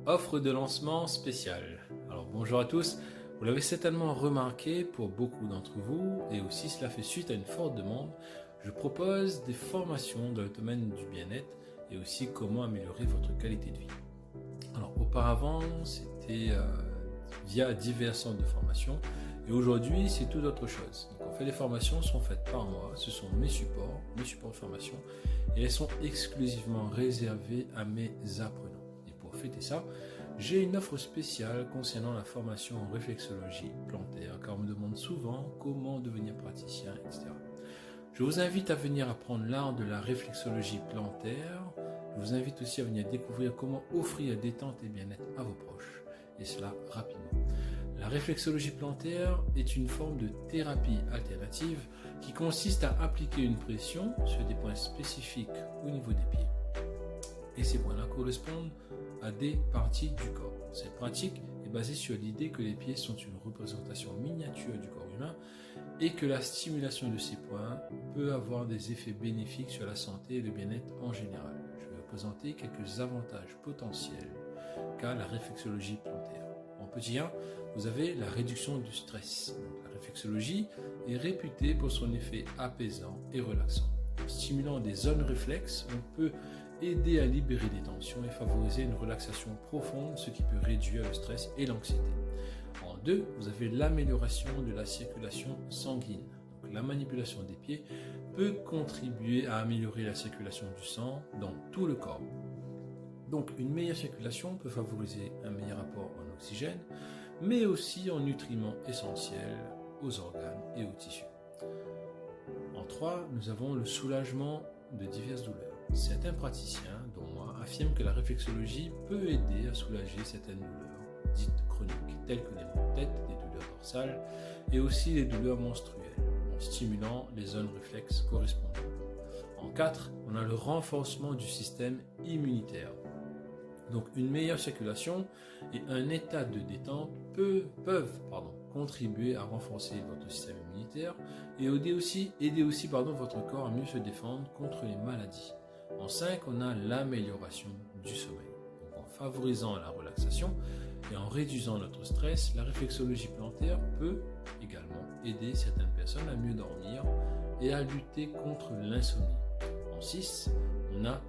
Offre de lancement spéciale. Alors bonjour à tous, vous l'avez certainement remarqué pour beaucoup d'entre vous et aussi cela fait suite à une forte demande. Je propose des formations dans le domaine du bien-être et aussi comment améliorer votre qualité de vie. Alors auparavant c'était via divers centres de formation et aujourd'hui c'est tout autre chose. Donc en fait les formations sont faites par moi, ce sont mes supports de formation et elles sont exclusivement réservées à mes apprenants. Pour fêter ça, j'ai une offre spéciale concernant la formation en réflexologie plantaire, car on me demande souvent comment devenir praticien, etc. Je vous invite à venir apprendre l'art de la réflexologie plantaire. Je vous invite aussi à venir découvrir comment offrir détente et bien-être à vos proches, et cela rapidement. La réflexologie plantaire est une forme de thérapie alternative qui consiste à appliquer une pression sur des points spécifiques au niveau des pieds. Et ces points-là correspondent à des parties du corps. Cette pratique est basée sur l'idée que les pieds sont une représentation miniature du corps humain et que la stimulation de ces points peut avoir des effets bénéfiques sur la santé et le bien-être en général. Je vais vous présenter quelques avantages potentiels qu'a la réflexologie plantaire. En petit 1, vous avez la réduction du stress. Donc, la réflexologie est réputée pour son effet apaisant et relaxant. En stimulant des zones réflexes, on peut aider à libérer des tensions et favoriser une relaxation profonde, ce qui peut réduire le stress et l'anxiété. En 2, vous avez l'amélioration de la circulation sanguine. Donc, la manipulation des pieds peut contribuer à améliorer la circulation du sang dans tout le corps. Donc une meilleure circulation peut favoriser un meilleur apport en oxygène, mais aussi en nutriments essentiels aux organes et aux tissus. En 3, nous avons le soulagement de diverses douleurs. Certains praticiens, dont moi, affirment que la réflexologie peut aider à soulager certaines douleurs dites chroniques, telles que les maux de tête, les douleurs dorsales et aussi les douleurs menstruelles, en stimulant les zones réflexes correspondantes. En 4, on a le renforcement du système immunitaire. Donc une meilleure circulation et un état de détente peuvent contribuer à renforcer votre système immunitaire et aider aussi votre corps à mieux se défendre contre les maladies. En 5, on a l'amélioration du sommeil. Donc, en favorisant la relaxation et en réduisant notre stress, la réflexologie plantaire peut également aider certaines personnes à mieux dormir et à lutter contre l'insomnie. En 6, on a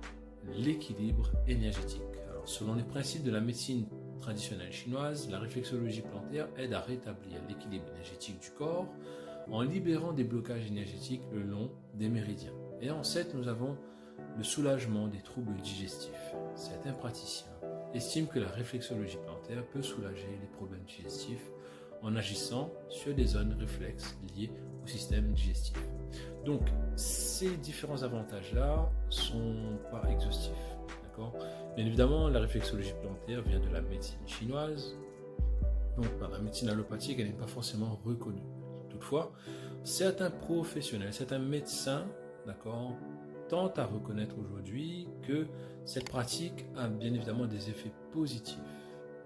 l'équilibre énergétique. Alors, selon les principes de la médecine traditionnelle chinoise, la réflexologie plantaire aide à rétablir l'équilibre énergétique du corps en libérant des blocages énergétiques le long des méridiens. Et en 7, nous avons le soulagement des troubles digestifs. Certains praticiens estiment que la réflexologie plantaire peut soulager les problèmes digestifs en agissant sur des zones réflexes liées au système digestif. Donc, ces différents avantages-là sont pas exhaustifs. D'accord ? Bien évidemment, la réflexologie plantaire vient de la médecine chinoise. Donc, par la médecine allopathique, elle n'est pas forcément reconnue. Toutefois, certains professionnels, certains médecins, d'accord, tentent à reconnaître aujourd'hui que cette pratique a bien évidemment des effets positifs,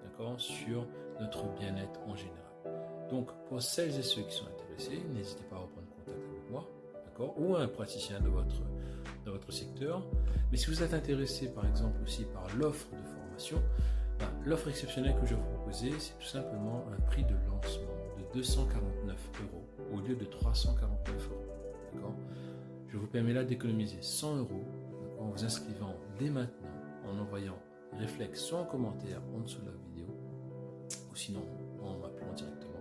d'accord, sur notre bien-être en général. Donc, pour celles et ceux qui sont intéressés, n'hésitez pas à reprendre contact avec moi, d'accord, ou un praticien de votre secteur. Mais si vous êtes intéressé, par exemple, aussi par l'offre de formation, l'offre exceptionnelle que je vais vous proposer, c'est tout simplement un prix de lancement de 249 € au lieu de 349 €. D'accord ? Je vous permets là d'économiser 100 € en vous inscrivant dès maintenant, en envoyant réflexe soit en commentaire en dessous de la vidéo, ou sinon en m'appelant directement.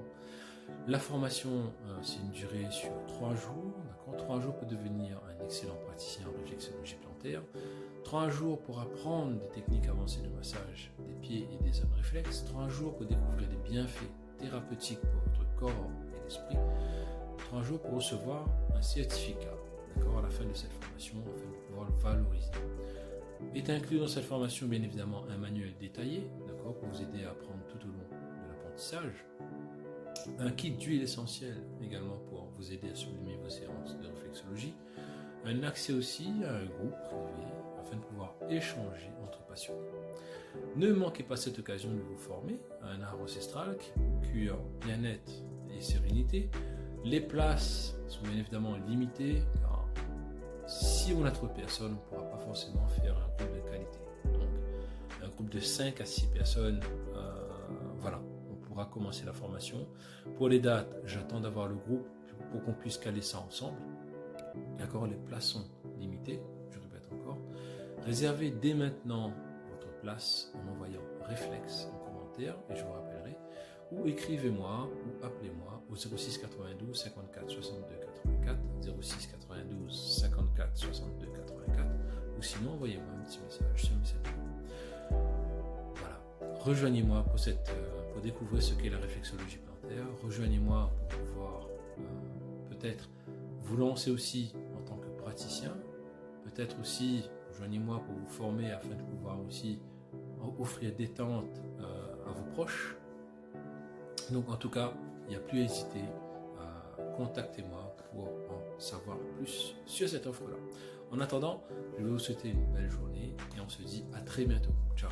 La formation, c'est une durée sur 3 jours. D'accord ? 3 jours pour devenir un excellent praticien en réflexologie plantaire. 3 jours pour apprendre des techniques avancées de massage des pieds et des zones réflexes. 3 jours pour découvrir des bienfaits thérapeutiques pour votre corps et l'esprit. 3 jours pour recevoir un certificat, d'accord, à la fin de cette formation, afin de pouvoir le valoriser. Est inclus dans cette formation, bien évidemment, un manuel détaillé, d'accord, pour vous aider à apprendre tout au long de l'apprentissage. Un kit d'huile essentielle également pour vous aider à sublimer vos séances de réflexologie. Un accès aussi à un groupe privé afin de pouvoir échanger entre passionnés. Ne manquez pas cette occasion de vous former à un art ancestral qui procure bien-être et sérénité. Les places sont bien évidemment limitées car si on a trop de personnes, on ne pourra pas forcément faire un groupe de qualité. Donc, un groupe de 5 à 6 personnes, voilà, on pourra commencer la formation. Pour les dates, j'attends d'avoir le groupe pour qu'on puisse caler ça ensemble. D'accord, les places sont limitées, je répète encore. Réservez dès maintenant votre place en envoyant réflexe en commentaire et je vous rappellerai. Ou écrivez-moi ou appelez-moi au 06 92 54 62 84, 06 92 54 62 84, ou sinon envoyez-moi un petit message sur Messenger. Voilà. Rejoignez-moi pour découvrir ce qu'est la réflexologie plantaire. Rejoignez-moi pour pouvoir peut-être vous lancer aussi en tant que praticien. Peut-être aussi, rejoignez-moi pour vous former afin de pouvoir aussi offrir détente à vos proches. Donc en tout cas, il n'y a plus à hésiter, contactez-moi pour en savoir plus sur cette offre-là. En attendant, je vais vous souhaiter une belle journée et on se dit à très bientôt. Ciao.